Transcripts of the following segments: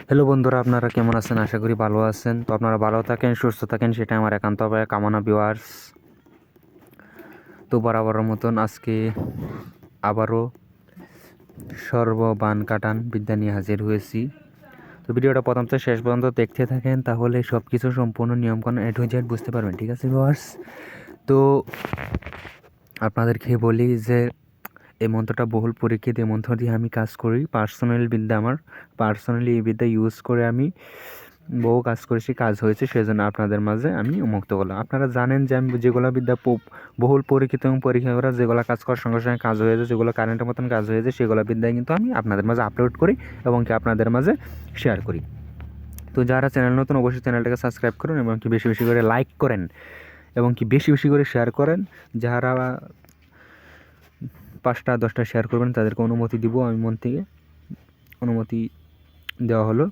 Hello বন্ধুরা, আপনারা কেমন আছেন? আশা করি ভালো আছেন। তো আপনারা ভালো থাকেন, সুস্থ থাকেন, সেটা আমার একান্তভাবে কামনা ভিউয়ার্স। তো বরাবরের মতন আজকে আবারও সর্ববান কাটান বিদ্যা নিয়ে হাজির হয়েছি। তো ভিডিওটা প্রথম থেকে শেষ পর্যন্ত দেখতে থাকেন, তাহলে সব কিছু সম্পূর্ণ নিয়মকানুন এ টু জেড বুঝতে পারবেন। ঠিক আছে ভিউয়ার্স? তো আপনাদেরকে বলি যে এই মন্ত্রটা বহুল পরীক্ষিত। এই মন্ত্র দিয়ে আমি কাজ করি, পার্সোনালি এই বিদ্যা ইউজ করে আমি বহু কাজ করেছি, কাজ হয়েছে, সেজন্য আপনাদের মাঝে আমি উন্মুক্ত করলাম। আপনারা জানেন যে আমি যেগুলো বিদ্যা বহুল পরীক্ষিত এবং পরীক্ষা করা, যেগুলো কাজ করার সঙ্গে সঙ্গে কাজ হয়ে যায়, যেগুলো কারেন্টের মতন কাজ হয়ে যায়, সেগুলো বিদ্যায় কিন্তু আমি আপনাদের মাঝে আপলোড করি এবং কি আপনাদের মাঝে শেয়ার করি। তো যারা চ্যানেল নতুন, অবশ্যই চ্যানেলটাকে সাবস্ক্রাইব করুন এবং কি বেশি বেশি করে লাইক করেন এবং কি বেশি বেশি করে শেয়ার করেন। যারা 5টা 10টা শেয়ার করবেন তাদেরকে অনুমতি দিব, আমি মন থেকে অনুমতি দেওয়া হলো।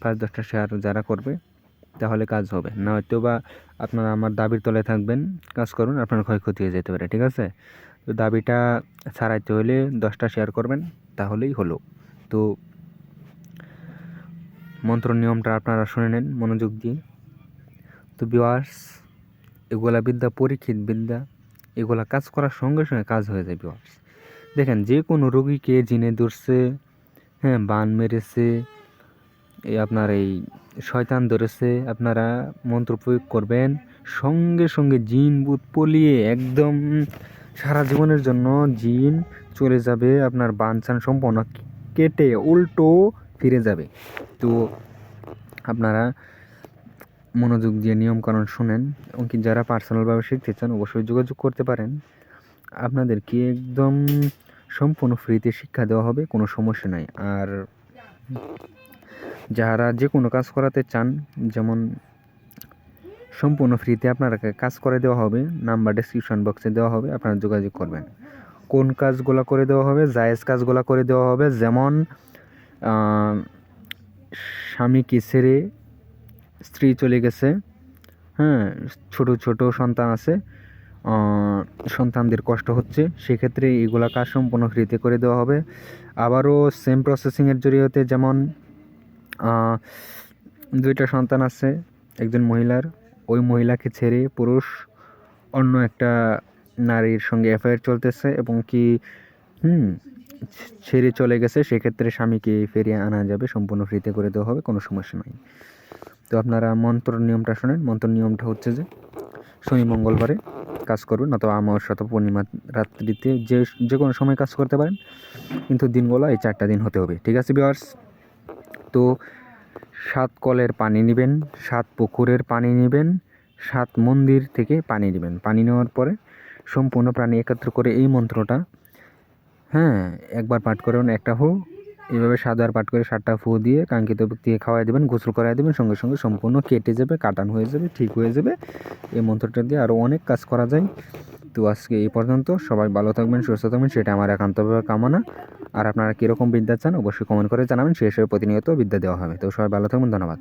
5-10টা শেয়ার যারা করবে তাহলে কাজ হবে, না হয়তো বা আপনারা আমার দাবির তলায় থাকবেন, কাজ করুন, আপনার ক্ষয়ক্ষতি হয়ে যেতে পারে। ঠিক আছে? তো দাবিটা ছাড়াইতে হলে 10টা শেয়ার করবেন, তাহলেই হলো। তো মন্ত্র নিয়মটা আপনারা শুনে নেন মনোযোগ দিয়ে। তো ভিউয়ার্স, এগুলা বিদ্যা পরীক্ষিত বিদ্যা, এগুলা কাজ করার সঙ্গে সঙ্গে কাজ হয়ে যায় ভিউয়ার্স। দেখেন, যে কোনো রোগীকে জিনে ধরছে, হ্যাঁ, বান মেরেছে, আপনার এই শয়তান ধরেছে, আপনারা মন্ত্র প্রয়োগ করবেন, সঙ্গে সঙ্গে জিন ভূত পলিয়ে একদম সারা জীবনের জন্য জিন চলে যাবে, আপনার বানচান সম্পূর্ণ কেটে উল্টো ফিরে যাবে। তো আপনারা মনোযোগ দিয়ে নিয়মকানুন শুনেন এবং কি যারা পার্সোনালভাবে শিখতে চান অবশ্যই যোগাযোগ করতে পারেন। আপনাদেরকে একদম সম্পূর্ণ ফ্রিতে শিক্ষা দেওয়া হবে, কোনো সমস্যা নাই। আর যারা যে কোনো কাজ করাতে চান, যেমন সম্পূর্ণ ফ্রিতে আপনারাকে কাজ করে দেওয়া হবে, নাম্বার ডেসক্রিপশন বক্সে দেওয়া হবে, আপনারা যোগাযোগ করবেন। কোন কাজগুলো করে দেওয়া হবে? জায়েজ কাজগুলো করে দেওয়া হবে, যেমন স্বামীকে ছেড়ে স্ত্রী চলে গেছে, হ্যাঁ, ছোট ছোট সন্তান আছে, সন্তানদের কষ্ট হচ্ছে, সেক্ষেত্রে এগুলা কাজ সম্পূর্ণ ফ্রিতে করে দেওয়া হবে। আবারও সেম প্রসেসিংয়ের জরিয়তে, যেমন 2টা সন্তান আছে একজন মহিলার, ওই মহিলাকে ছেড়ে পুরুষ অন্য একটা নারীর সঙ্গে অ্যাফেয়ার চলতেছে এবং কি ছেড়ে চলে গেছে, সেক্ষেত্রে স্বামীকে ফিরিয়ে আনা যাবে, সম্পূর্ণ ফ্রিতে করে দেওয়া হবে, কোনো সমস্যা নাই। তো আপনারা মন্ত্র নিয়মটা শোনেন। মন্ত্র নিয়মটা হচ্ছে যে শনি মঙ্গলবারে কাজ করবেন, অথবা অমাবস্যা অথবা পূর্ণিমা রাত্রিতে, যে কোনো সময় কাজ করতে পারেন, কিন্তু দিনগুলো এই 4টা দিন হতে হবে। ঠিক আছে ভিউয়ার্স? তো 7 কলের পানি নেবেন, 7 পুকুরের পানি নেবেন, 7 মন্দির থেকে পানি নেবেন। পানি নেওয়ার পরে সম্পূর্ণ প্রাণী একত্র করে এই মন্ত্রটা, হ্যাঁ, একবার পাঠ করবেন, একটা হো, এইভাবে 7বার পাঠ করে 7টা ফু দিয়ে কাঙ্ক্ষিত ব্যক্তিকে খাওয়াই দেবেন, গোসল করাই দেবেন, সঙ্গে সঙ্গে সম্পূর্ণ কেটে যাবে, কাটানো হয়ে যাবে, ঠিক হয়ে যাবে। এই মন্ত্রটা দিয়ে আরও অনেক কাজ করা যায়। তো আজকে এই পর্যন্ত। সবাই ভালো থাকবেন, সুস্থ থাকবেন, সেটা আমার একান্তভাবে কামনা। আর আপনারা কীরকম বিদ্যা চান অবশ্যই কমেন্ট করে জানাবেন, সেই হিসেবে প্রতিনিয়ত বিদ্যা দেওয়া হবে। তো সবাই ভালো থাকবেন, ধন্যবাদ।